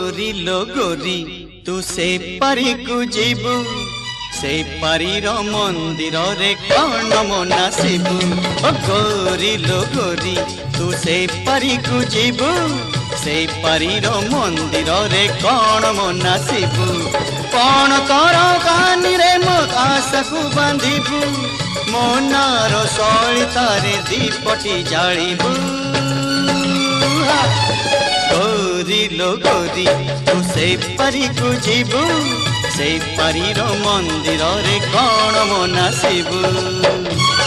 गोरी लो गोरी तू से पारी को जीबू से पारीर मंदिर रे कौन मना शिबू ओ गोरी लो गोरी तू से पारी को जीबू से पारीर मंदिर रे कौन मना शिबू कौन कर कानी रे मो आशा को बांधिबू मोनार सलितारे दीपटी जालिबू गोरी लो गोरी तू से पारी को जीबू से पारीर मंदिर रे कौन मना शिबू